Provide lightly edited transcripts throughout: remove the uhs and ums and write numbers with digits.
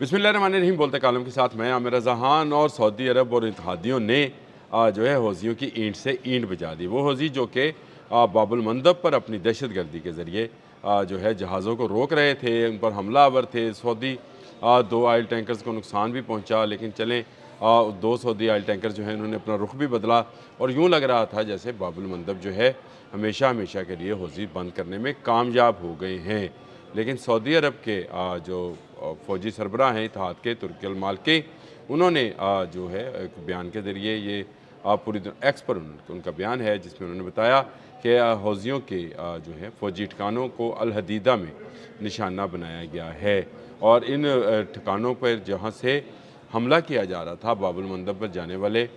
बिस्मिल्लाहिर्रहमानिर्रहीम। बोलते कालम के साथ मैं आमिर रज़ा खान। और सऊदी अरब और इत्तेहादियों ने जो है हौज़ियों की ईंट से ईंट बजा दी। वो हौज़ी जो कि बाबुल मंदब पर अपनी दहशत गर्दी के ज़रिए जो है जहाज़ों को रोक रहे थे, उन पर हमलावर थे। सऊदी 2 ऑयल टैंकर्स को नुकसान भी पहुँचा, लेकिन चलें 2 सऊदी ऑयल टैंकर जो हैं उन्होंने अपना रुख भी बदला और यूँ लग रहा था जैसे बाबुल मंदब जो है हमेशा हमेशा के लिए हौज़ी बंद करने में कामयाब हो गए हैं। लेकिन सऊदी अरब के जो फ़ौजी सरबराह हैं इत्तेहाद के, तुर्की अल माल्की, उन्होंने जो है एक बयान के ज़रिए ये पूरी एक्स पर उनका बयान है जिसमें उन्होंने बताया कि हौज़ियों के जो है फ़ौजी ठिकानों को अल हदीदा में निशाना बनाया गया है। और इन ठिकानों पर जहाँ से हमला किया जा रहा था, बाबुल मंदब पर जाने वाले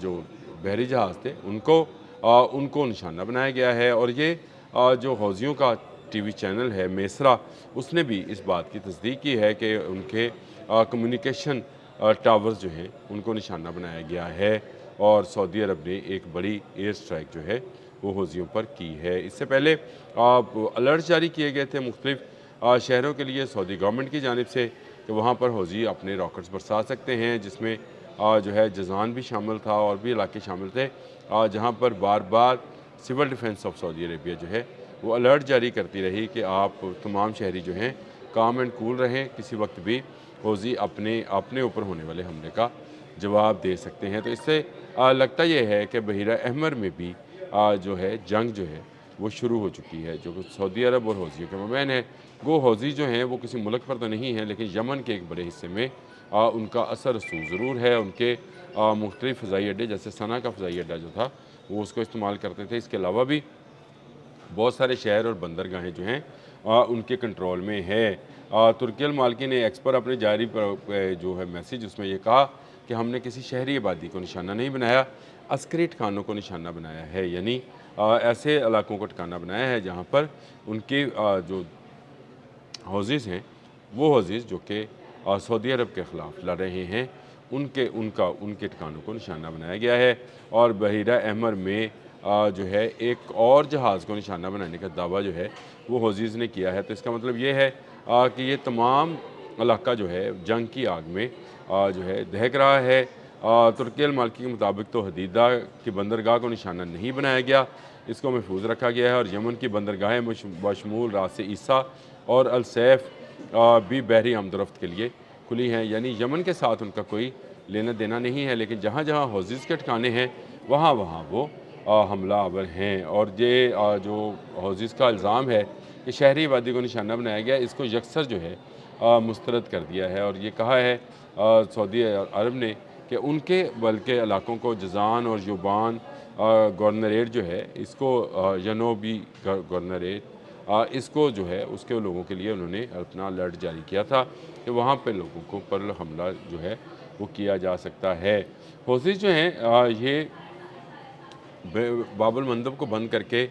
जो बहरी जहाज़ थे उनको निशाना बनाया गया है। और ये जो हौज़ियों का टीवी चैनल है मेसरा, उसने भी इस बात की तस्दीक की है कि उनके कम्युनिकेशन टावर्स जो हैं उनको निशाना बनाया गया है और सऊदी अरब ने एक बड़ी एयर स्ट्राइक जो है वो हौज़ियों पर की है। इससे पहले अलर्ट जारी किए गए थे मुख्तलिफ शहरों के लिए सऊदी गवर्नमेंट की जानिब से कि वहाँ पर हौज़ी अपने रॉकेट्स बरसा सकते हैं, जिसमें जो है जज़ान भी शामिल था और भी इलाके शामिल थे जहाँ पर बार बार civil defence of Saudi Arabia जो है वो अलर्ट जारी करती रही कि आप तमाम शहरी जो हैं काम एंड कूल रहें, किसी वक्त भी हौज़ी अपने ऊपर होने वाले हमले का जवाब दे सकते हैं। तो इससे लगता यह है कि बहीरा अहमर में भी जो है जंग जो है वो शुरू हो चुकी है, जो कि सऊदी अरब और हौज़ियों के मबैन है। वो हौज़ी जो हैं वो किसी मुल्क पर तो नहीं हैं, लेकिन यमन के एक बड़े हिस्से में उनका असर रसूख ज़रूर है। उनके मुख्तलिफ फ़ज़ाई अड्डे, जैसे सना का फ़ज़ाई अड्डा जो था वो उसको इस्तेमाल करते थे। इसके अलावा भी बहुत सारे शहर और बंदरगाहें जो हैं उनके कंट्रोल में है। तुर्की अल माल्की ने एक्स पर अपने जारी पर जो है मैसेज, उसमें ये कहा कि हमने किसी शहरी आबादी को निशाना नहीं बनाया, अस्करी ठिकानों को निशाना बनाया है। यानी ऐसे इलाकों को ठिकाना बनाया है जहाँ पर उनके जो हौज़ीज़ हैं वो हौज़ीज़ जो कि सऊदी अरब के ख़िलाफ़ लड़ रहे हैं, उनके ठिकानों को निशाना बनाया गया है। और बहीरा अहमर में जो है एक और जहाज़ को निशाना बनाने का दावा जो है वो हौज़ीज़ ने किया है। तो इसका मतलब ये है कि ये तमाम इलाका जो है जंग की आग में जो है दहक रहा है। तुर्की अल माल्की के मुताबिक तो हदीदा की बंदरगाह को निशाना नहीं बनाया गया, इसको महफूज रखा गया है। और यमन की बंदरगाहें बशमूल रास ईसा और अल सैफ भी बहरी आमदोरफ्त के लिए खुली हैं। यानी यमन के साथ उनका कोई लेना देना नहीं है, लेकिन जहाँ जहाँ हौज़ीज़ के ठिकाने हैं वहाँ वहाँ वो हमलावर हैं। और ये जो हौज़ीज़ का इल्ज़ाम है कि शहरी आबादी को निशाना बनाया गया, इसको यकसर जो है मुस्तरद कर दिया है। और ये कहा है सऊदी अरब ने कि उनके बल्कि इलाकों को जज़ान और युबान गवर्नरेट जो है इसको जनूबी गवर्नरेट इसको जो है उसके लोगों के लिए उन्होंने अपना अलर्ट जारी किया था कि वहाँ पे लोगों को पर हमला जो है वो किया जा सकता है। हौज़ी जो हैं ये बाबुल मंदब को बंद करके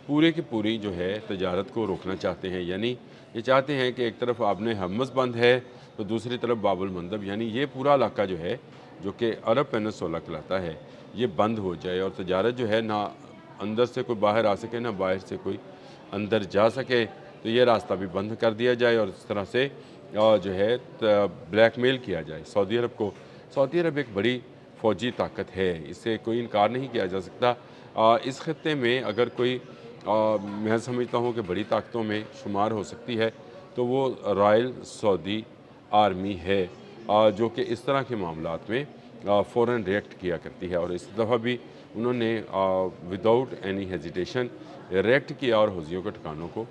पूरे की पूरी जो है तजारत को रोकना चाहते हैं। यानी ये चाहते हैं कि एक तरफ आपने हमस बंद है तो दूसरी तरफ बाबुल मंदब, यानी ये पूरा इलाका जो है जो कि अरब पेनिनसुला कहलाता है, ये बंद हो जाए और तजारत जो है ना अंदर से कोई बाहर आ सके ना बाहर से कोई अंदर जा सके। तो ये रास्ता भी बंद कर दिया जाए और इस तरह से जो है ब्लैकमेल किया जाए सऊदी अरब को। सऊदी अरब एक बड़ी फ़ौजी ताकत है, इससे कोई इनकार नहीं किया जा सकता। इस खत्े में अगर कोई मैं समझता हूँ कि बड़ी ताकतों में शुमार हो सकती है तो वो रॉयल सऊदी आर्मी है जो कि इस तरह के मामलात में फ़ौरन रिएक्ट किया करती है। और इस दफ़ा भी उन्होंने विदाउट एनी हेजिटेशन रिएक्ट किया और हौज़ियों के ठिकानों को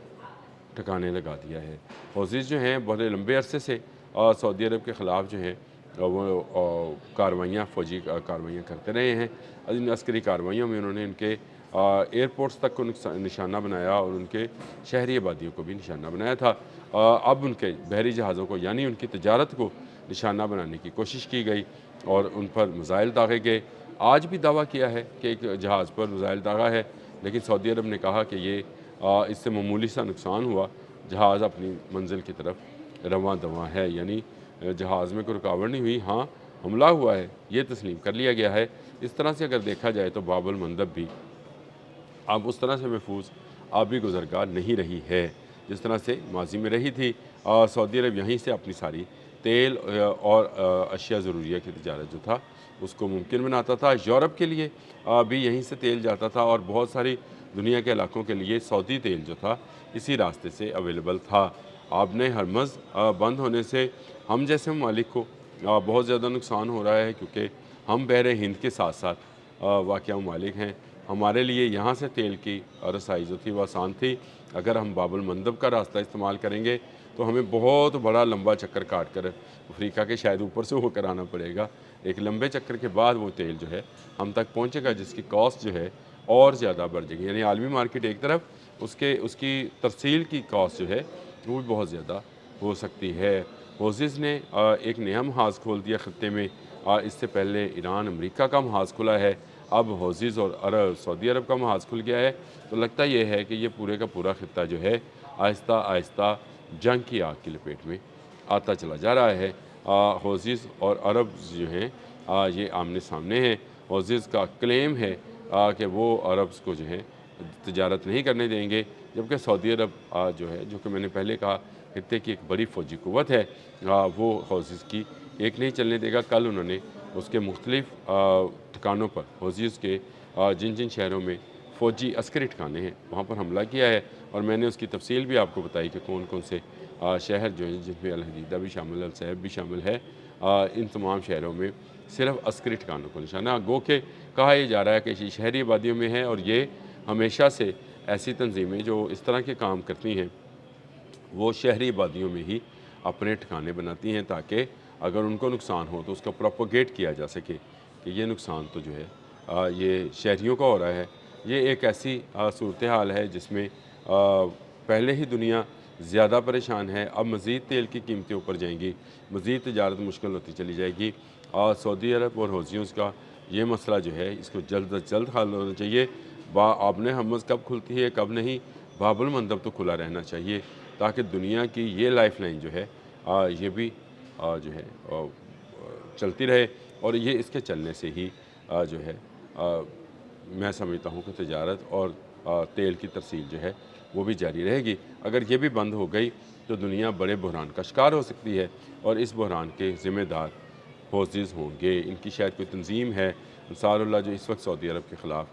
ठिकाने लगा दिया है। हौज़ीज़ जो हैं बड़े लंबे अरसे से सऊदी अरब के ख़िलाफ़ जो हैं वो कार्रवाइयाँ, फ़ौजी कार्रवाइयाँ करते रहे हैं। इन अस्करी कार्रवाइयों में उन्होंने इनके एयरपोर्ट्स तक को निशाना बनाया और उनके शहरी आबादियों को भी निशाना बनाया था। अब उनके बहरी जहाज़ों को यानी उनकी तजारत को निशाना बनाने की कोशिश की गई और उन पर मिज़ाइल दागे गए। आज भी दावा किया है कि एक जहाज़ पर मिज़ाइल दागा है, लेकिन सऊदी अरब ने कहा कि ये इससे मामूली सा नुकसान हुआ, जहाज़ अपनी मंजिल की तरफ रवां दवां है। यानी जहाज़ में कोई रुकावट नहीं हुई, हाँ हमला हुआ है ये तस्लीम कर लिया गया है। इस तरह से अगर देखा जाए तो बाबुल मंदब भी अब उस तरह से महफूज आबी गुज़रगाह नहीं रही है जिस तरह से माजी में रही थी। सऊदी अरब यहीं से अपनी सारी तेल और अशिया ज़रूरिया की तजारत जो था उसको मुमकिन बनाता था। यूरोप के लिए भी यहीं से तेल जाता था और बहुत सारी दुनिया के इलाकों के लिए सऊदी तेल जो था इसी रास्ते से अवेलेबल था। आपने हरमज़ बंद होने से हम जैसे ममालिक को बहुत ज़्यादा नुकसान हो रहा है, क्योंकि हम बहर हिंद के साथ साथ वाक़या ममालिक हैं। हमारे लिए यहाँ से तेल की रसाई जो थी वो आसान थी। अगर हम बाबुल मंदब का रास्ता इस्तेमाल करेंगे तो हमें बहुत बड़ा लंबा चक्कर काट कर अफ्रीका के शायद ऊपर से होकर आना पड़ेगा। एक लंबे चक्कर के बाद वो तेल जो है हम तक पहुँचेगा, जिसकी कॉस्ट जो है और ज़्यादा बढ़ जाएगी। यानी आलमी मार्केट एक तरफ, उसकी तरसील की कॉस्ट जो है वो भी बहुत ज़्यादा हो सकती है। होज़िस ने एक नया महाज़ खोल दिया ख़त्े में। इससे पहले ईरान अमेरिका का महाज़ खुला है, अब होज़िस और सऊदी अरब का महाज़ खुल गया है। तो लगता ये है कि ये पूरे का पूरा ख़त्ता जो है आहिस्ता आहिस्ता जंग की आग की लपेट में आता चला जा रहा है। होज़िस और अरब जो हैं ये आमने सामने हैं। होज़िस का क्लेम है कि वो अरब्स को जो है तिजारत नहीं करने देंगे, जबकि सऊदी अरब जो है, जो कि मैंने पहले कहा खत्े की एक बड़ी फ़ौजी क़ुव्वत है, वो होज़िस की एक नहीं चलने देगा। कल उन्होंने उसके मुख्तलिफ़ ठिकानों पर होज़िस के जिन जिन शहरों में फ़ौजी अस्करी ठिकाने हैं वहाँ पर हमला किया है, और मैंने उसकी तफसील भी आपको बताई कि कौन कौन से शहर जो हैं जिनमें अल हदीदा भी शामिल है, अल सैब भी शामिल है। इन तमाम शहरों में सिर्फ अस्करी ठिकानों को निशाना गो के कहा यह जा रहा है कि शहरी आबादियों में है, और ये हमेशा से ऐसी तंजीमें जो इस तरह के काम करती हैं वो शहरी आबादियों में ही अपने ठिकाने बनाती हैं, ताकि अगर उनको नुकसान हो तो उसका प्रोपोगेट किया जा सके कि ये नुकसान तो जो है ये शहरियों का हो रहा है। ये एक ऐसी सूरत हाल है जिसमें पहले ही दुनिया ज़्यादा परेशान है, अब मज़ीद तेल की कीमतें ऊपर जाएंगी, मज़ीद तजारत मुश्किल होती चली जाएगी। और सऊदी अरब और हौज़ियों का ये मसला जो है इसको जल्द अज जल्द हल होना चाहिए। आबने हरमज़ कब खुलती है कब नहीं, बाबुल मंदब तो खुला रहना चाहिए, ताकि दुनिया की ये लाइफ लाइन जो है ये भी जो है चलती रहे, और ये इसके चलने से ही जो है मैं समझता हूँ कि तजारत और तेल की तरसील जो है वो भी जारी रहेगी। अगर ये भी बंद हो गई तो दुनिया बड़े बहरान का शिकार हो सकती है, और इस बहरान के ज़िम्मेदार होज़िस होंगे। इनकी शायद कोई तंजीम है अंसारुल्लाह जो इस वक्त सऊदी अरब के ख़िलाफ़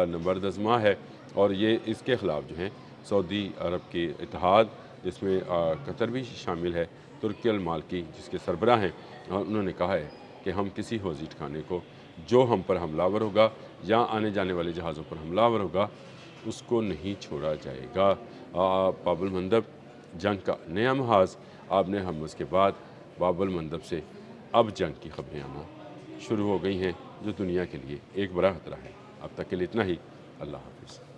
नंबरदज़मा है, और ये इसके ख़िलाफ़ जो हैं सऊदी अरब के इत्तेहाद जिसमें कतर भी शामिल है, तुर्की अल माल्की जिसके सरबराह हैं, उन्होंने कहा है कि हम किसी हौज़ी ठिकाने को जो हम पर हमलावर होगा या आने जाने वाले जहाज़ों पर हमलावर होगा उसको नहीं छोड़ा जाएगा। बाबुल मंदब जंग का नया महाज़, आबने हरमज़ के बाद बाबुल मंदब से अब जंग की खबरें आना शुरू हो गई हैं, जो दुनिया के लिए एक बड़ा खतरा है। अब तक के लिए इतना ही। अल्लाह हाफ़िज़।